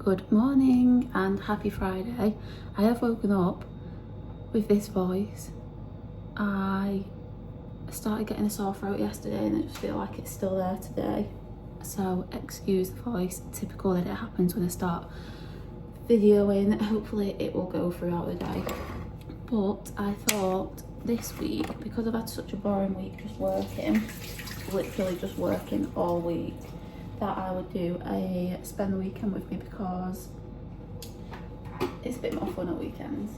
Good morning and happy Friday. I have woken up with this voice. I started getting a sore throat yesterday and I just feel like it's still there today. So excuse the voice, typical that it happens when I start videoing. Hopefully it will go throughout the day. But I thought this week, because I've had such a boring week just working, literally just working all week, that I would do a spend the weekend with me because it's a bit more fun at weekends.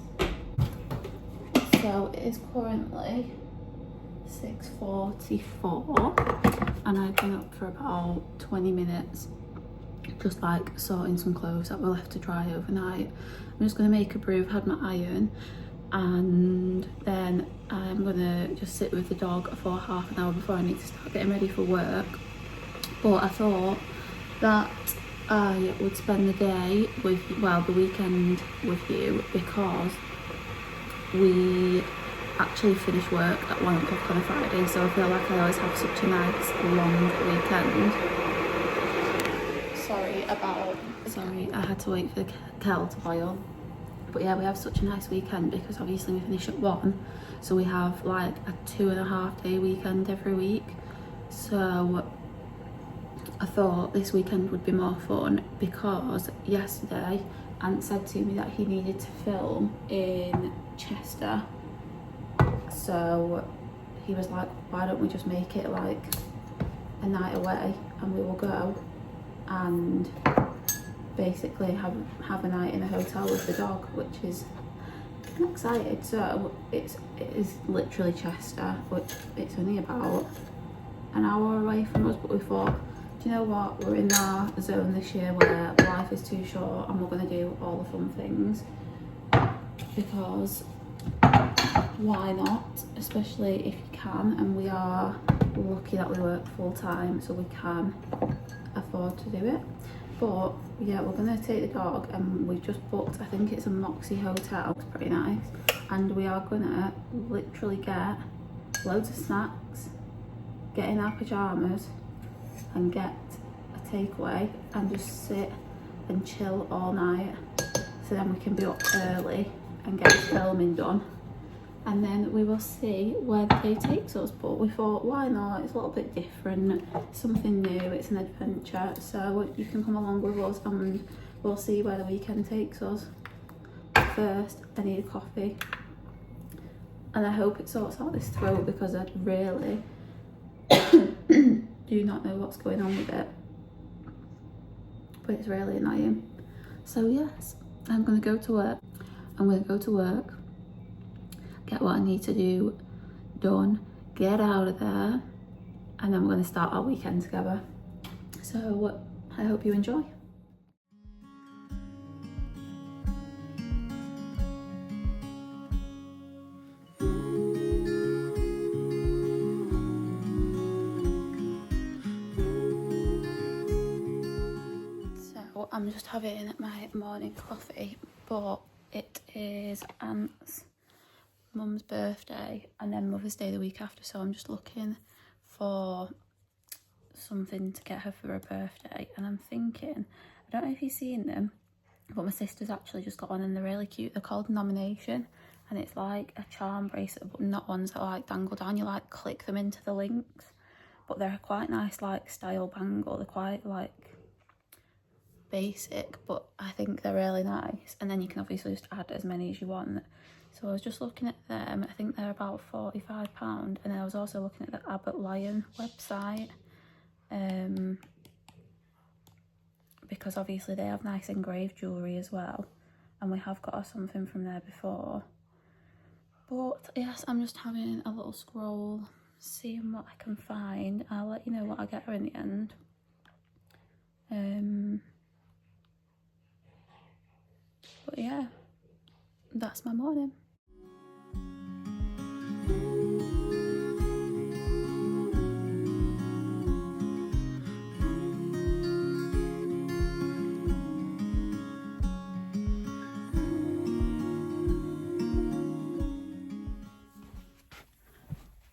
So it is currently 6:44 and I've been up for about 20 minutes just like sorting some clothes that were left to dry overnight. I'm just going to make a brew. I've had my iron and then I'm going to just sit with the dog for half an hour before I need to start getting ready for work. But I thought that I would spend the day with, well, the weekend with you, because we actually finish work at 1 o'clock on a Friday, so I feel like I always have such a nice long weekend. Sorry, I had to wait for the kettle to boil. But yeah, we have such a nice weekend because obviously we finish at 1, so we have like a 2.5 day weekend every week. So I thought this weekend would be more fun because yesterday Ant said to me that he needed to film in Chester. So he was like, why don't we just make it like a night away and we will go and basically have a night in a hotel with the dog, which is, I'm excited. So it is literally Chester, which it's only about an hour away from us, but we thought, do you know what, we're in our zone this year where life is too short and we're going to do all the fun things, because why not, especially if you can, and we are lucky that we work full time so we can afford to do it. But yeah, we're going to take the dog and we've just booked, I think it's a Moxie hotel, it's pretty nice, and we are going to literally get loads of snacks, get in our pyjamas and get a takeaway and just sit and chill all night, so then we can be up early and get the filming done, and then we will see where the day takes us. But we thought, why not, it's a little bit different, something new, it's an adventure, so you can come along with us and we'll see where the weekend takes us. First, I need a coffee and I hope it sorts out this throat because I really do not know what's going on with it, but it's really annoying. So yes, I'm going to go to work, get what I need to do done, get out of there, and then we're going to start our weekend together. So I hope you enjoy. So I'm just having my morning coffee, but it is Ant's mum's birthday and then Mother's Day the week after, so I'm just looking for something to get her for her birthday, and I'm thinking, I don't know if you've seen them, but my sister's actually just got one and they're really cute. They're called Nomination, and it's like a charm bracelet, but not ones that like dangle down, you like click them into the links, but they're quite nice like style bangle. They're quite like basic, but I think they're really nice, and then you can obviously just add as many as you want. So I was just looking at them, I think they're about £45, and then I was also looking at the Abbott Lion website, because obviously they have nice engraved jewellery as well, and we have got something from there before. But yes, I'm just having a little scroll, seeing what I can find. I'll let you know what I get her in the end. But yeah, that's my morning.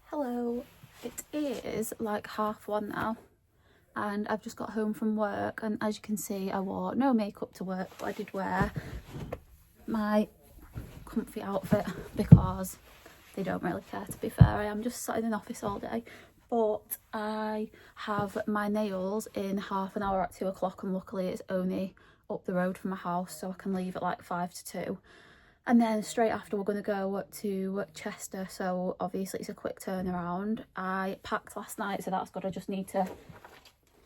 Hello, it is like 1:30 now, and I've just got home from work, and as you can see I wore no makeup to work, but I did wear my comfy outfit because they don't really care, to be fair. I am just sat in an office all day, but I have my nails in half an hour at 2 o'clock, and luckily it's only up the road from my house, so I can leave at like 5 to 2. And then straight after we're going to go to Chester, so obviously it's a quick turnaround. I packed last night, so that's good. I just need to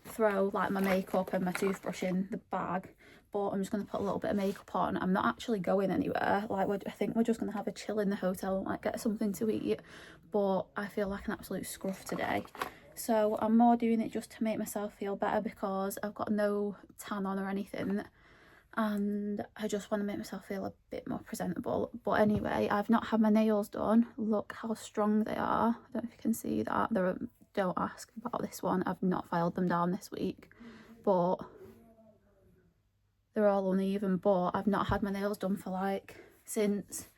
throw like my makeup and my toothbrush in the bag, but I'm just going to put a little bit of makeup on. I'm not actually going anywhere. Like, I think we're just going to have a chill in the hotel and like get something to eat, but I feel like an absolute scruff today, so I'm more doing it just to make myself feel better because I've got no tan on or anything, and I just want to make myself feel a bit more presentable. But anyway, I've not had my nails done. Look how strong they are. I don't know if you can see that. Don't ask about this one. I've not filed them down this week, but they're all uneven. But I've not had my nails done for like since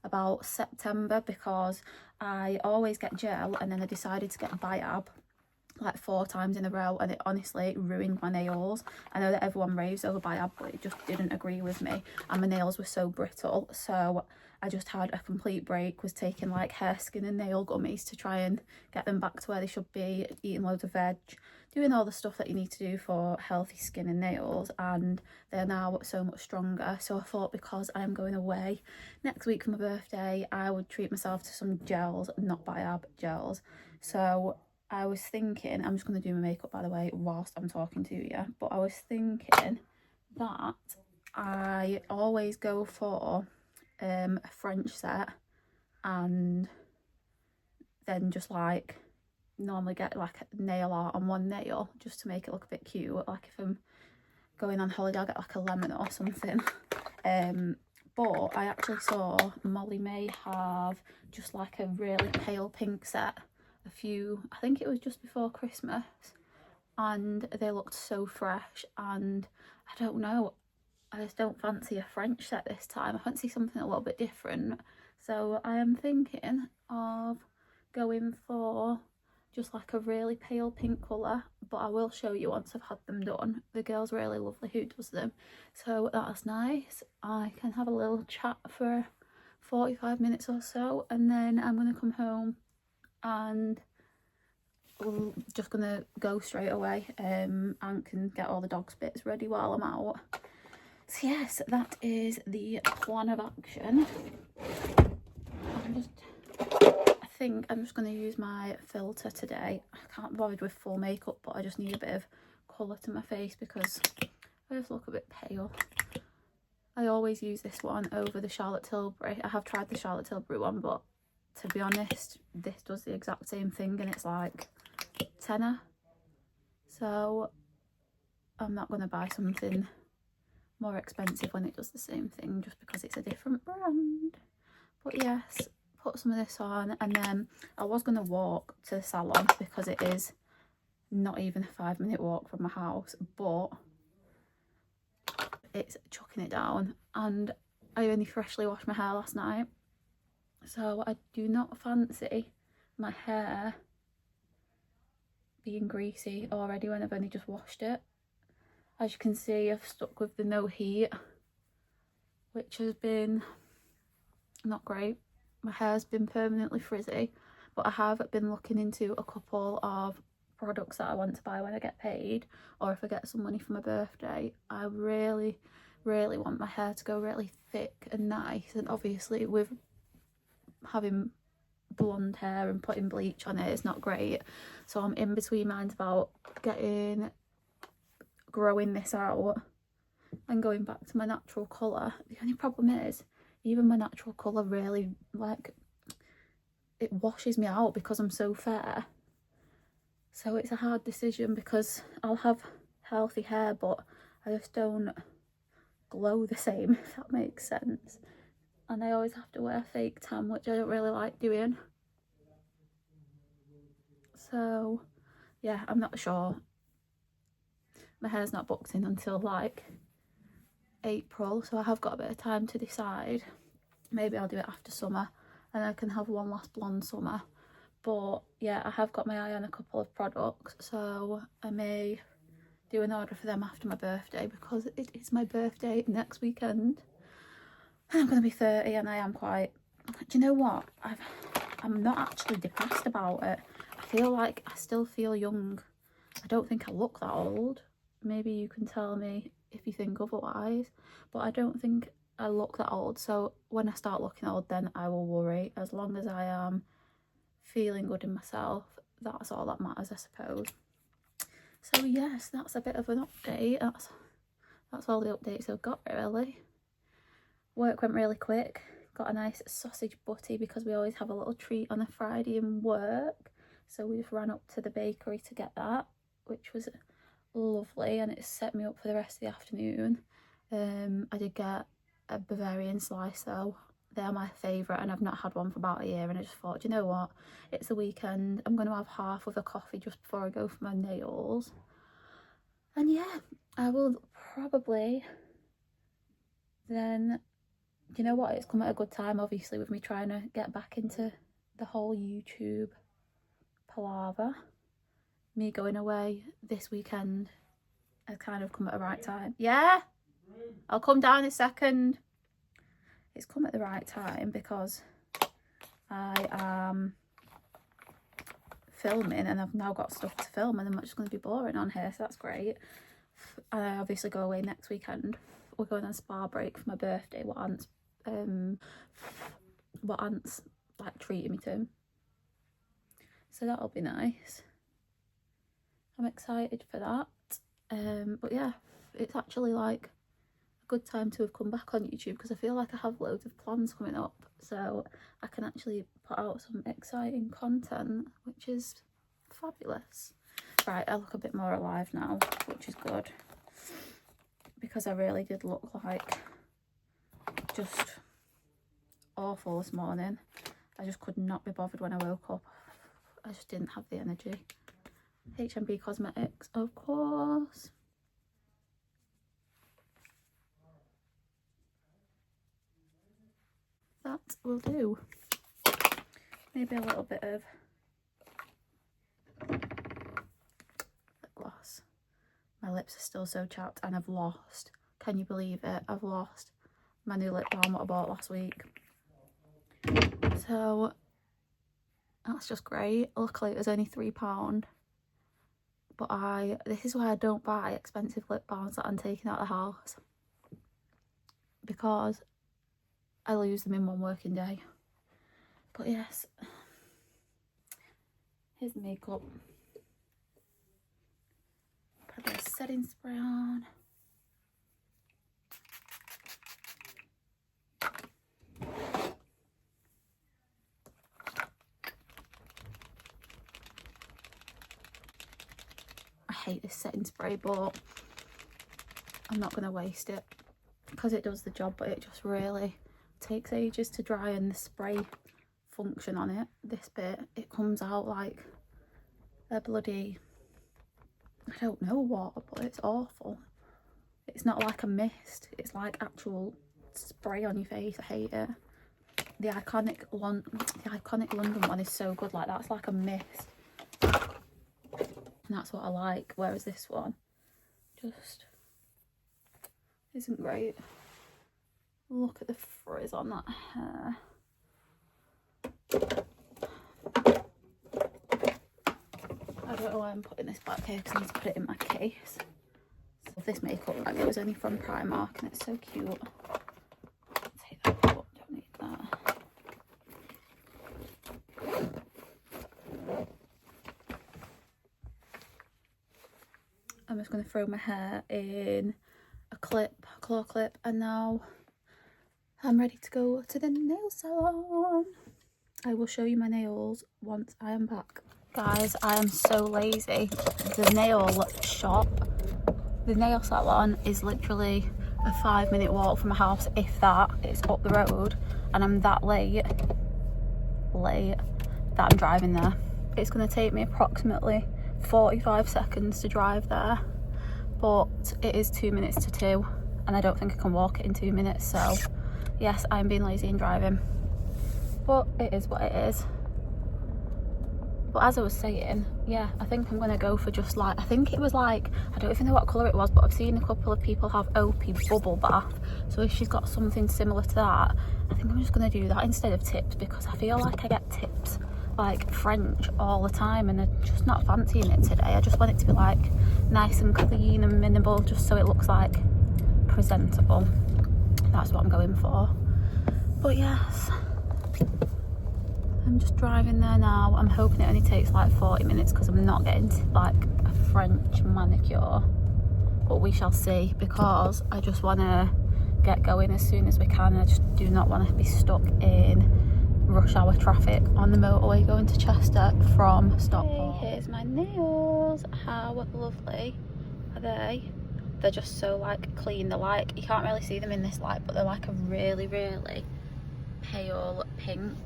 about September, because I always get gel and then I decided to get Biab like 4 times in a row, and it honestly ruined my nails. I know that everyone raves over Biab, but it just didn't agree with me, and my nails were so brittle, so I just had a complete break, was taking like hair, skin and nail gummies to try and get them back to where they should be, eating loads of veg, doing all the stuff that you need to do for healthy skin and nails, and they're now so much stronger. So I thought, because I am going away next week for my birthday, I would treat myself to some gels, not Biab, gels. So I was thinking, I'm just going to do my makeup by the way whilst I'm talking to you, but I was thinking that I always go for a French set, and then just like normally get like nail art on one nail just to make it look a bit cute. Like if I'm going on holiday, I'll get like a lemon or something. But I actually saw Molly May have just like a really pale pink set I think it was just before Christmas, and they looked so fresh, and I don't know, I just don't fancy a French set this time. I fancy something a little bit different, so I am thinking of going for just like a really pale pink colour, but I will show you once I've had them done. The girl's really lovely who does them, so that's nice. I can have a little chat for 45 minutes or so, and then I'm going to come home and we're just gonna go straight away, and can get all the dog's bits ready while I'm out. So yes, that is the plan of action. I think I'm just going to use my filter today. I can't bother with full makeup, but I just need a bit of colour to my face because I just look a bit pale. I always use this one over the Charlotte Tilbury. I have tried the Charlotte Tilbury one, but to be honest, this does the exact same thing and it's like tenner. So I'm not going to buy something more expensive when it does the same thing just because it's a different brand. But yes, put some of this on, and then I was going to walk to the salon because it is not even a 5-minute walk from my house, but it's chucking it down, and I only freshly washed my hair last night, so I do not fancy my hair being greasy already when I've only just washed it. As you can see, I've stuck with the no heat, which has been not great. My hair's been permanently frizzy, but I have been looking into a couple of products that I want to buy when I get paid, or if I get some money for my birthday. I really want my hair to go really thick and nice, and obviously with having blonde hair and putting bleach on it, it's not great. So I'm in between minds about growing this out and going back to my natural colour. The only problem is, even my natural colour really, like, it washes me out because I'm so fair. So it's a hard decision because I'll have healthy hair, but I just don't glow the same, if that makes sense. And I always have to wear fake tan, which I don't really like doing. So yeah, I'm not sure. My hair's not booked in until like April, so I have got a bit of time to decide. Maybe I'll do it after summer and I can have one last blonde summer. But yeah, I have got my eye on a couple of products, so I may do an order for them after my birthday, because it is my birthday next weekend. I'm going to be 30 and I am quite... Do you know what? I'm not actually depressed about it. I feel like I still feel young. I don't think I look that old. Maybe you can tell me if you think otherwise, but I don't think I look that old. So when I start looking old, then I will worry. As long as I am feeling good in myself, that's all that matters, I suppose. So yes, that's a bit of an update. That's all the updates I've got, really. Work went really quick. Got a nice sausage butty, because we always have a little treat on a Friday in work, so we just ran up to the bakery to get that, which was lovely, and it set me up for the rest of the afternoon. I did get a Bavarian slice though. They're my favourite, and I've not had one for about a year, and I just thought, do you know what, it's the weekend, I'm going to have half with a coffee just before I go for my nails. And yeah, I will probably then... Do you know what, it's come at a good time, obviously, with me trying to get back into the whole YouTube palaver. Me going away this weekend has kind of come at the right time. Yeah, I'll come down in a second. It's come at the right time because I am filming and I've now got stuff to film, and I'm not just going to be boring on here, so that's great. I obviously go away next weekend. We're going on spa break for my birthday, what Aunt's like treating me to, so that'll be nice. I'm excited for that. But yeah, it's actually like a good time to have come back on YouTube, because I feel like I have loads of plans coming up, so I can actually put out some exciting content, which is fabulous. Right, I look a bit more alive now, which is good, because I really did look like just awful this morning. I just could not be bothered when I woke up. I just didn't have the energy. HMB Cosmetics, of course. That will do. Maybe a little bit of lip gloss. My lips are still so chapped, and I've lost, can you believe it, I've lost my new lip balm what I bought last week. So that's just great. Luckily it was only £3, but this is why I don't buy expensive lip balms that I'm taking out of the house, because I lose them in one working day. But yes, here's the makeup. Put a bit of setting spray on. I hate this setting spray, but I'm not going to waste it, because it does the job, but it just really takes ages to dry, and the spray function on it, this bit, it comes out like a bloody, I don't know what, but it's awful. It's not like a mist, it's like actual spray on your face. I hate it. The iconic London one is so good, like that's like a mist, and that's what I like, whereas this one just isn't great. Look at the frizz on that hair. I don't know why I'm putting this back here, because I need to put it in my case. So this makeup bag, it was only from Primark, and it's so cute. I'll take that out, don't need that. I'm just going to throw my hair in a claw clip, and now I'm ready to go to the nail salon. I will show you my nails once I am back. Guys, I am so lazy. The nail shop, the nail salon is literally a 5-minute walk from my house, if that. It's up the road, and I'm that late that I'm driving there. It's going to take me approximately 45 seconds to drive there, but it is 2 minutes to 2, and I don't think I can walk it in 2 minutes, so yes, I'm being lazy and driving, but it is what it is. But as I was saying, yeah, I think I'm gonna go for just like, I think it was like, I don't even know what colour it was, but I've seen a couple of people have Opie bubble bath. So if she's got something similar to that, I think I'm just gonna do that instead of tips, because I feel like I get tips like French all the time and I'm just not fancying it today. I just want it to be like nice and clean and minimal, just so it looks like presentable. That's what I'm going for. But yes, I'm just driving there now. I'm hoping it only takes like 40 minutes because I'm not getting like a French manicure, but we shall see, because I just want to get going as soon as we can. I just do not want to be stuck in rush hour traffic on the motorway going to Chester from Stockport. Hey, here's my nails. How lovely are they? They're just so like clean. They're like, you can't really see them in this light, but they're like a really pale pink,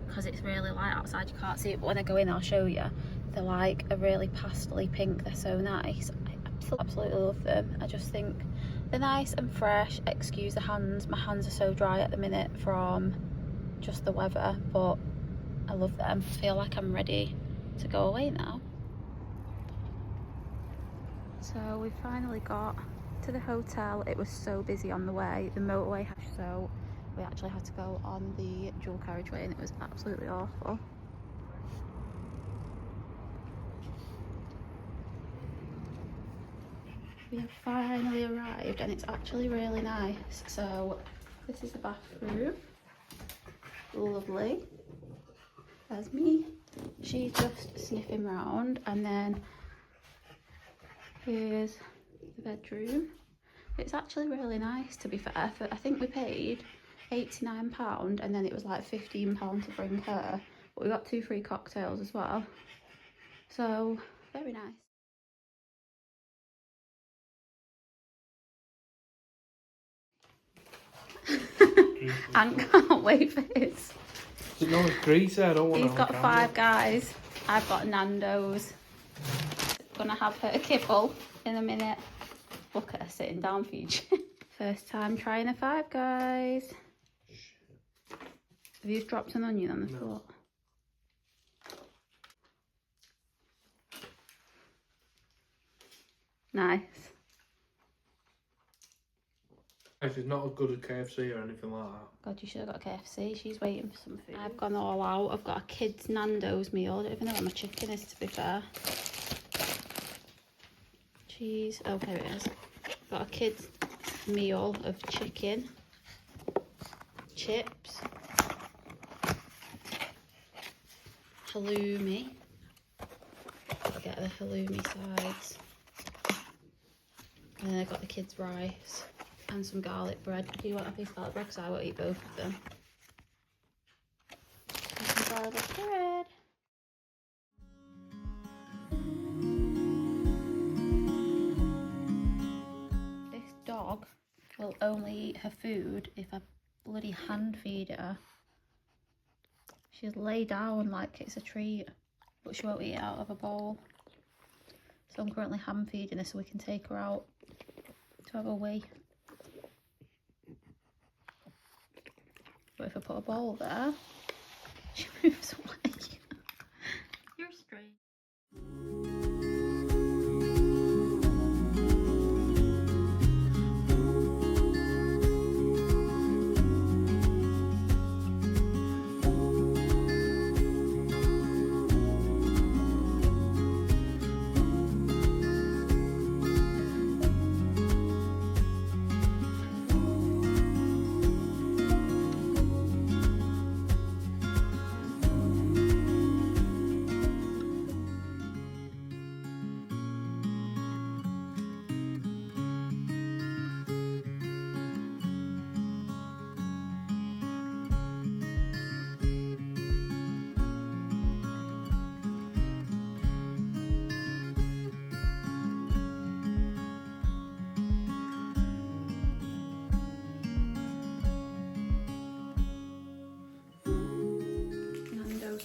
because it's really light outside, you can't see it, but when I go in I'll show you. They're like a really pastel-y pink. They're so nice. I absolutely love them. I just think they're nice and fresh. Excuse the hands, my hands are so dry at the minute from just the weather, but I love them. I feel like I'm ready to go away now. So we finally got to the hotel. It was so busy on the way, the motorway, so we actually had to go on the dual carriageway and it was absolutely awful. We have finally arrived and it's actually really nice. So this is the bathroom. Lovely. There's me. She's just sniffing round, and then here's the bedroom. It's actually really nice, to be fair. I think we paid £89 and then it was like £15 to bring her, but we got 2 free cocktails as well, so very nice. And can't wait for his. No, it's greasy. I don't want. He's got Five Guys. I've got Nando's. Gonna have her kibble in a minute. Look at her sitting down for you. First time trying a Five Guys. Have you dropped an onion on the floor? Nice. It's not as good as KFC or anything like that. God, you should have got KFC. She's waiting for some food. I've gone all out. I've got a kid's Nando's meal. I don't even know what my chicken is, to be fair. Cheese. Oh, here it is. Got a kid's meal of chicken, chips, halloumi. I'll get the halloumi sides. And then I've got the kids' rice and some garlic bread. Do you want a piece of garlic bread? Because I won't eat both of them. And some garlic bread. This dog will only eat her food if I bloody hand feed her. She'll lay down like it's a treat, but she won't eat it out of a bowl. So I'm currently hand feeding her so we can take her out to have a wee. But if I put a bowl there, she moves away. You're strange.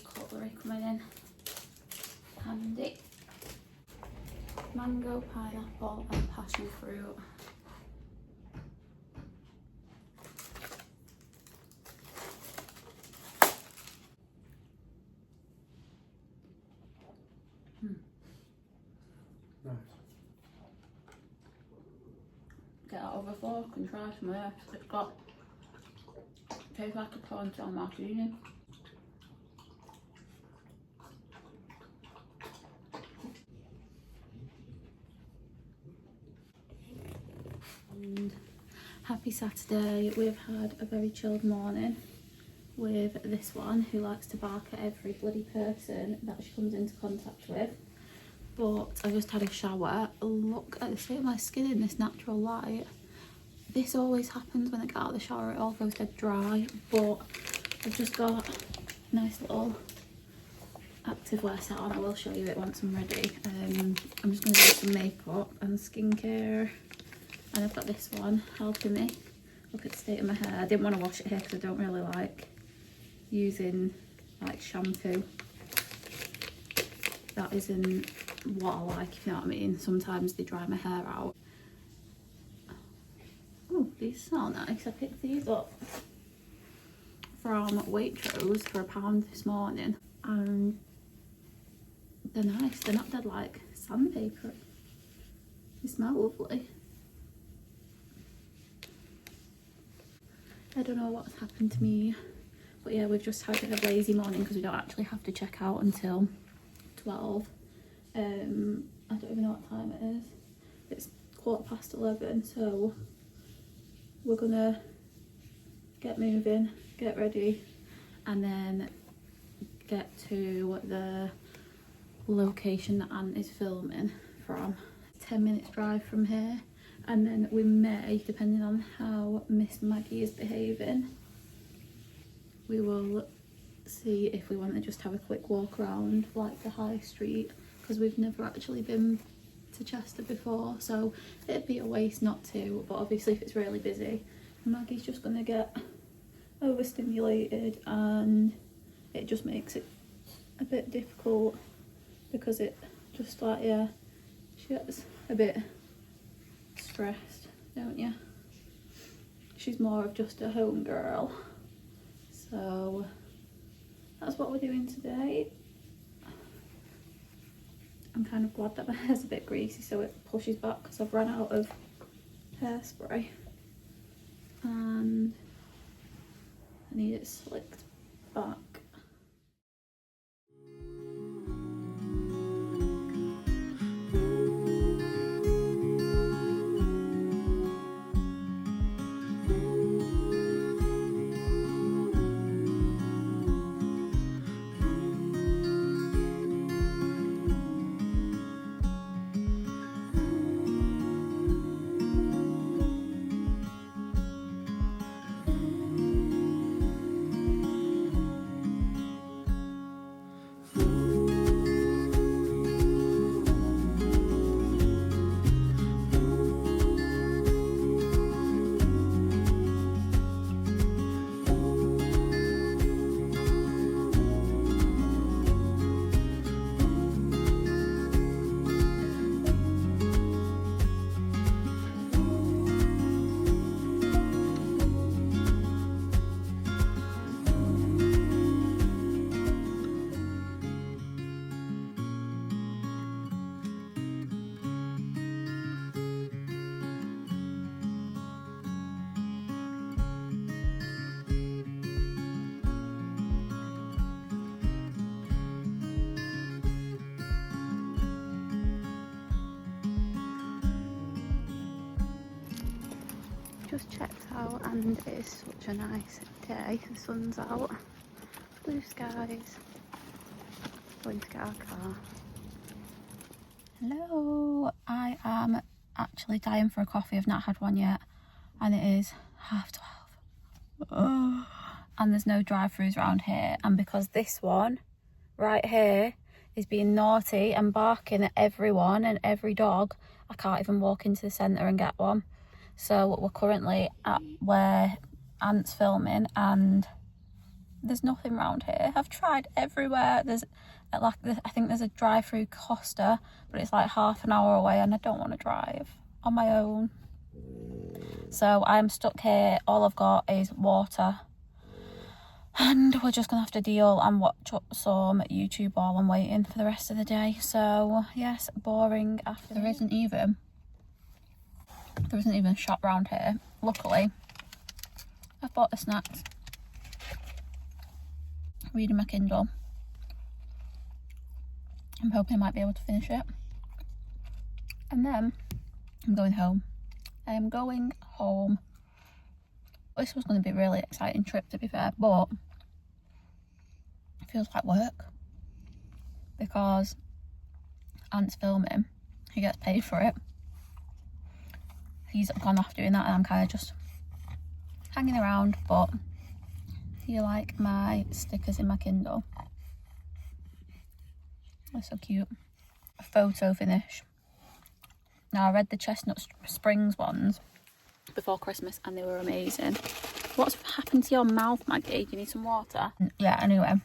Cutlery coming in handy. Mango, pineapple and passion fruit. Nice. Get out of a fork and try some of this. It's got, tastes like a prawn San martini. And happy Saturday. We've had a very chilled morning with this one who likes to bark at every bloody person that she comes into contact with. But I just had a shower. Look at the state of my skin in this natural light. This always happens when I get out of the shower, it all goes dead dry. But I've just got a nice little activewear set on. I will show you it once I'm ready. I'm just going to do some makeup and skincare. And I've got this one helping me. Look at the state of my hair. I didn't want to wash it here because I don't really like using like shampoo. That isn't what I like, if you know what I mean. Sometimes they dry my hair out. Oh, these smell nice. I picked these up from Waitrose for £1 this morning. And they're nice. They're not dead like sandpaper. They smell lovely. I don't know what's happened to me, but yeah, we've just had a lazy morning because we don't actually have to check out until 12. I don't even know what time it is. It's 11:15, so we're gonna get moving, get ready, and then get to the location that Ant is filming from. 10 minutes drive from here. And then we may, depending on how Miss Maggie is behaving, we will see if we want to just have a quick walk around like the high street, because we've never actually been to Chester before, so it'd be a waste not to. But obviously if it's really busy, Maggie's just going to get overstimulated and it just makes it a bit difficult, because it just like, yeah, she gets a bit stressed, don't you? She's more of just a home girl, so that's what we're doing today. I'm kind of glad that my hair's a bit greasy so it pushes back, because I've run out of hairspray and I need it slicked back. Just checked out and it's such a nice day. The sun's out, blue skies. Going to get our car. Hello, I am actually dying for a coffee. I've not had one yet and it is 12:30. Oh. And there's no drive-throughs around here, and because this one right here is being naughty and barking at everyone and every dog, I can't even walk into the centre and get one. So we're currently at where Ant's filming and there's nothing around here. I've tried everywhere. There's like, I think there's a drive-through Costa, but it's like half an hour away and I don't want to drive on my own. So I'm stuck here. All I've got is water And we're just gonna have to deal and watch some YouTube while I'm waiting for the rest of the day. So yes, boring after. There isn't even a shop round here. Luckily, I've bought the snacks, reading my Kindle. I'm hoping I might be able to finish it. And then I'm going home. I am going home. This was going to be a really exciting trip, to be fair, but it feels like work because Ant's filming. He gets paid for it. He's gone off doing that and I'm kind of just hanging around. But do you like my stickers in my Kindle? They're so cute. A photo finish. Now I read the Chestnut Springs ones before Christmas and they were amazing. What's happened to your mouth, Maggie? Do you need some water? Yeah, anyway.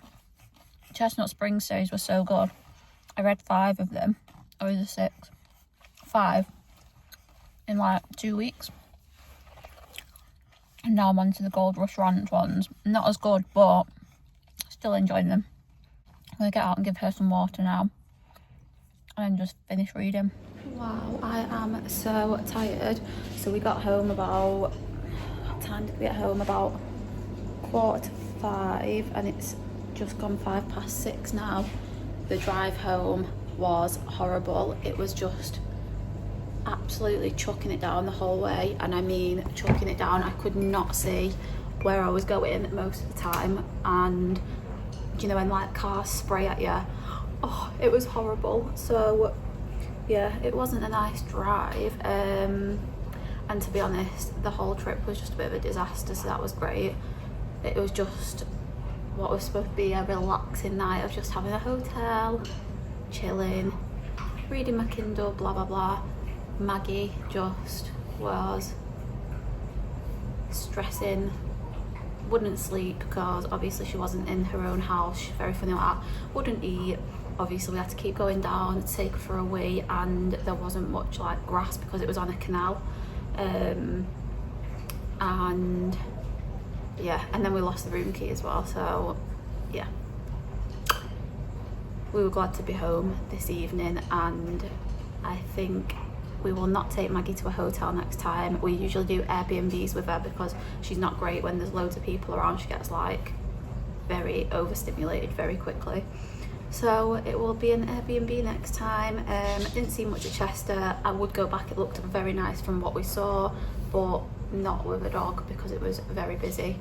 Chestnut Springs series were so good. I read 5 of them. Or is it 6? 5 in like 2 weeks. And now I'm on to the Gold Rush Ranch ones. Not as good, but still enjoying them. I'm going to get out and give her some water now. And then just finish reading. Wow, I am so tired. So we got home about... What time did we get home? About 4:45 and it's just gone 6:05 now. The drive home was horrible. It was just absolutely chucking it down the whole way, and I mean chucking it down. I could not see where I was going most of the time, and do you know when like cars spray at you? Oh, it was horrible. So yeah, it wasn't a nice drive, and to be honest, the whole trip was just a bit of a disaster, so that was great. It was just what was supposed to be a relaxing night of just having a hotel, chilling, reading my Kindle, blah blah blah. Maggie just was stressing, wouldn't sleep because obviously she wasn't in her own house. She's very funny like that. Wouldn't eat. Obviously we had to keep going down to take her for a wee, and there wasn't much like grass because it was on a canal. And yeah, and then we lost the room key as well, so yeah, we were glad to be home this evening. And I think we will not take Maggie to a hotel next time. We usually do Airbnbs with her because she's not great when there's loads of people around. She gets like very overstimulated very quickly. So it will be an Airbnb next time. I didn't see much of Chester. I would go back. It looked very nice from what we saw, but not with a dog because it was very busy.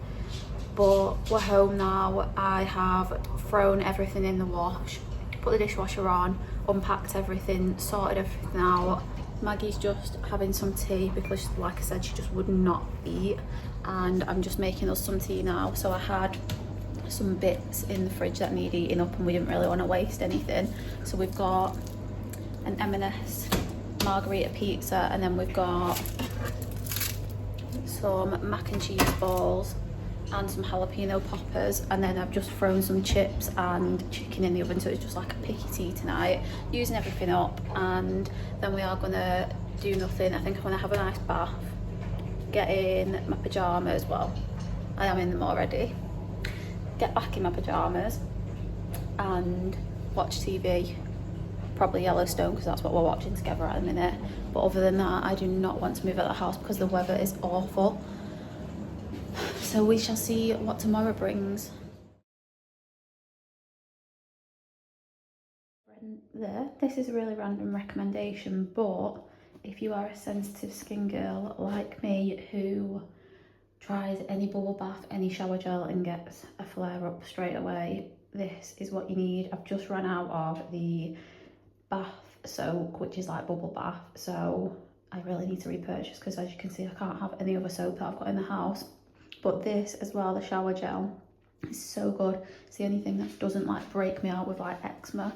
But we're home now. I have thrown everything in the wash, put the dishwasher on, unpacked everything, sorted everything out. Maggie's just having some tea because, like I said, she just would not eat, and I'm just making us some tea now. So I had some bits in the fridge that need eating up and we didn't really want to waste anything. So we've got an M&S margarita pizza, and then we've got some mac and cheese balls and some jalapeno poppers, and then I've just thrown some chips and chicken in the oven, so it's just like a picky tea tonight, using everything up. And then we are gonna do nothing. I think I'm gonna have a nice bath, get in my pajamas. Well, I am in them already. Get back in my pajamas and watch TV, probably Yellowstone because that's what we're watching together at the minute. But other than that, I do not want to move out of the house because the weather is awful. So we shall see what tomorrow brings. This is a really random recommendation, but if you are a sensitive skin girl like me who tries any bubble bath, any shower gel and gets a flare up straight away, this is what you need. I've just run out of the bath soak, which is like bubble bath, so I really need to repurchase because, as you can see, I can't have any other soap that I've got in the house. But this as well, the shower gel, is so good. It's the only thing that doesn't like break me out with like eczema,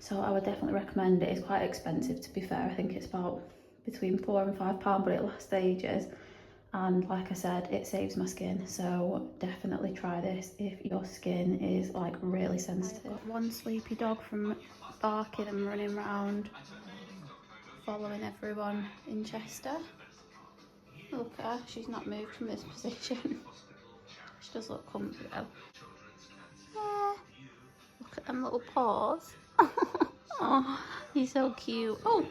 so I would definitely recommend it. It's quite expensive, to be fair. I think it's about between £4 and £5, but it lasts ages. And like I said, it saves my skin, so definitely try this if your skin is like really sensitive. I've got one sleepy dog from barking and running around, following everyone in Chester. Look at her, she's not moved from this position. She does look comfy though. them little paws. Oh, he's so cute. Oh,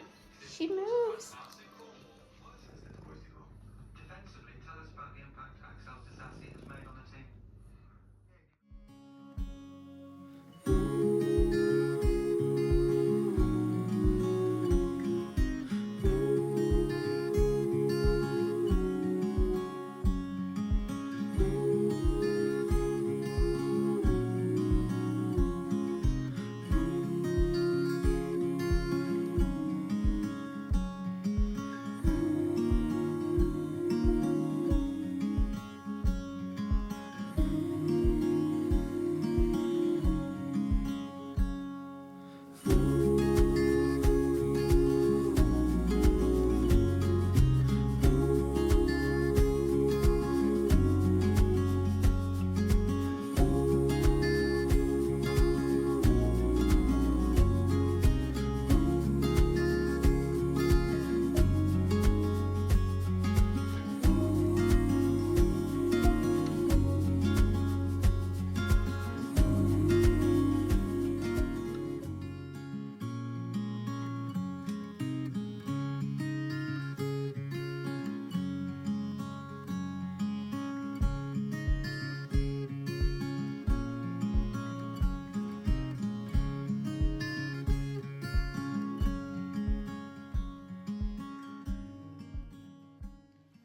she moves.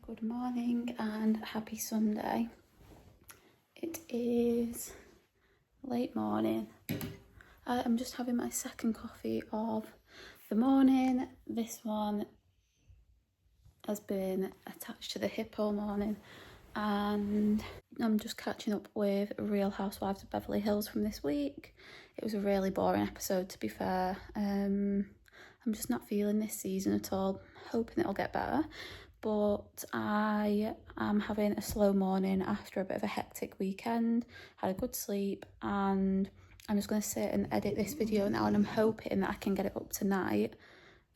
Good morning and happy Sunday. It is late morning. I am just having my second coffee of the morning. This one has been attached to the hip all morning, and I'm just catching up with Real Housewives of Beverly Hills from this week. It was a really boring episode, to be fair. I'm just not feeling this season at all. Hoping it'll get better. But I am having a slow morning after a bit of a hectic weekend. Had a good sleep, and I'm just going to sit and edit this video now, and I'm hoping that I can get it up tonight.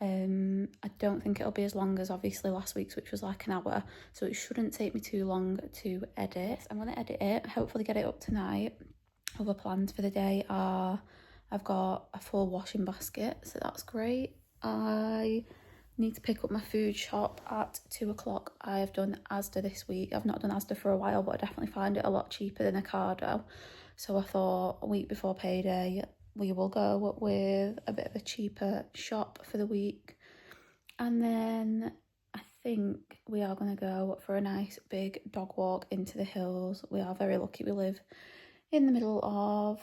I don't think it'll be as long as obviously last week's, which was like an hour, so it shouldn't take me too long to edit. I'm going to edit it, hopefully get it up tonight. Other plans for the day are I've got a full washing basket, so that's great. I need to pick up my food shop at 2 o'clock. I have done Asda this week. I've not done Asda for a while, but I definitely find it a lot cheaper than Ocado. So I thought a week before payday, we will go with a bit of a cheaper shop for the week. And then I think we are going to go for a nice big dog walk into the hills. We are very lucky. We live in the middle of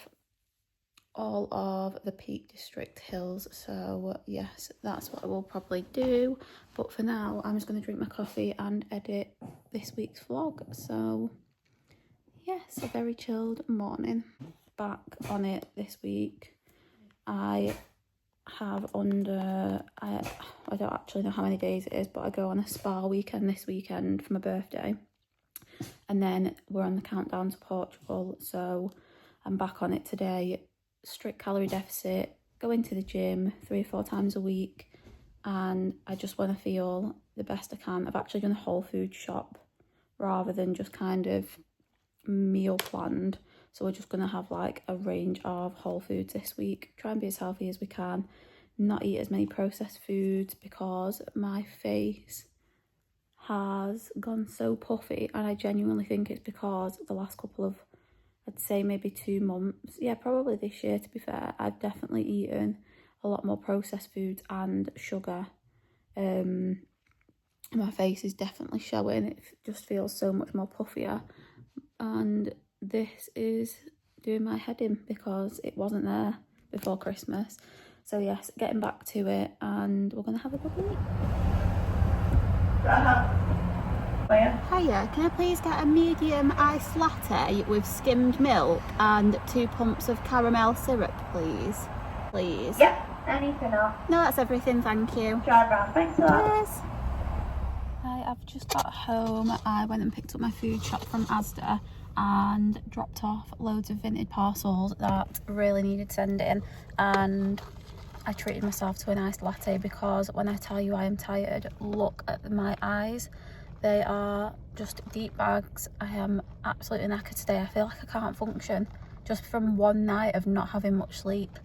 all of the Peak District hills, so yes, that's what I will probably do. But for now, I'm just going to drink my coffee and edit this week's vlog. So yes, a very chilled morning. Back on it this week. I have I don't actually know how many days it is, but I go on a spa weekend this weekend for my birthday, and then we're on the countdown to Portugal, so I'm back on it today. Strict calorie deficit, go into the gym 3 or 4 times a week, and I just want to feel the best I can. I've actually done a whole food shop rather than just kind of meal planned, so we're just going to have like a range of whole foods this week. Try and be as healthy as we can, not eat as many processed foods, because my face has gone so puffy, and I genuinely think it's because the last couple of, I'd say maybe 2 months, yeah, probably this year, to be fair, I've definitely eaten a lot more processed foods and sugar. My face is definitely showing. It just feels so much more puffier, and this is doing my head in because it wasn't there before Christmas. So yes, getting back to it, and we're going to have a good week. Hiya, can I please get a medium iced latte with skimmed milk and 2 pumps of caramel syrup, please? Please. Yep, anything else? No, that's everything, thank you. Drive round, thanks a lot. Cheers. Hi, I've just got home. I went and picked up my food shop from Asda and dropped off loads of vintage parcels that really needed sending, and I treated myself to a nice latte, because when I tell you I am tired, look at my eyes. They are just deep bags. I am absolutely knackered today. I feel like I can't function. just from one night of not having much sleep.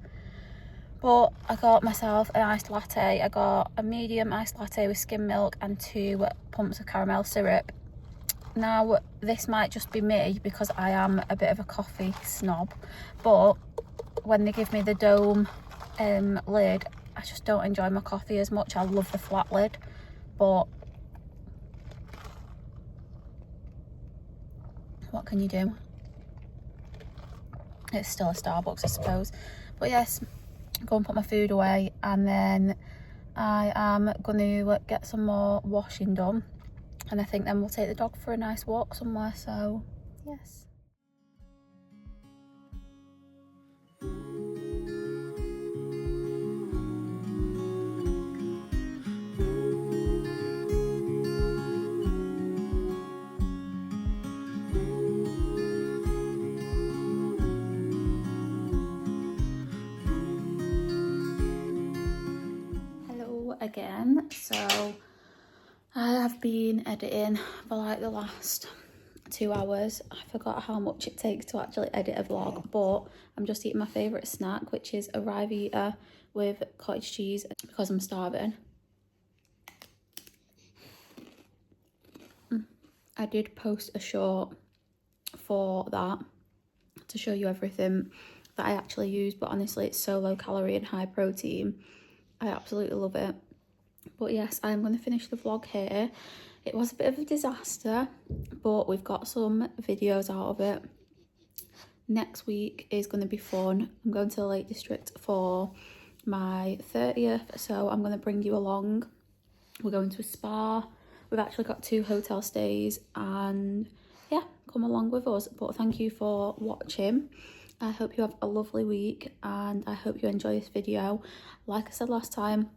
But I got myself an iced latte. I got a medium iced latte with skim milk and 2 pumps of caramel syrup. Now, this might just be me because I am a bit of a coffee snob, but when they give me the dome lid, I just don't enjoy my coffee as much. I love the flat lid, but what can you do? It's still a Starbucks, I suppose. But yes, go and put my food away, and then I am going to get some more washing done, and I think then we'll take the dog for a nice walk somewhere. So yes. Again, so I have been editing for like the last 2 hours. I forgot how much it takes to actually edit a vlog, but I'm just eating my favourite snack, which is a Rivita with cottage cheese because I'm starving. I did post a short for that to show you everything that I actually use, but honestly it's so low calorie and high protein. I absolutely love it. But yes, I'm going to finish the vlog here. It was a bit of a disaster, but we've got some videos out of it. Next week is going to be fun. I'm going to the Lake District for my 30th, so I'm going to bring you along. We're going to a spa. We've actually got 2 hotel stays, and yeah, come along with us. But thank you for watching. I hope you have a lovely week, and I hope you enjoy this video. Like I said last time,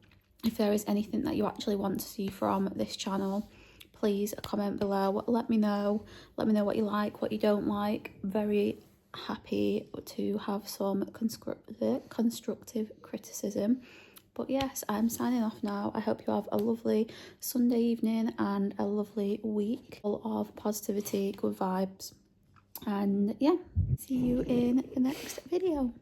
if there is anything that you actually want to see from this channel, please comment below. Let me know what you like, what you don't like. Very happy to have some constructive criticism. But yes, I'm signing off now. I hope you have a lovely Sunday evening and a lovely week full of positivity, good vibes, and yeah, see you in the next video.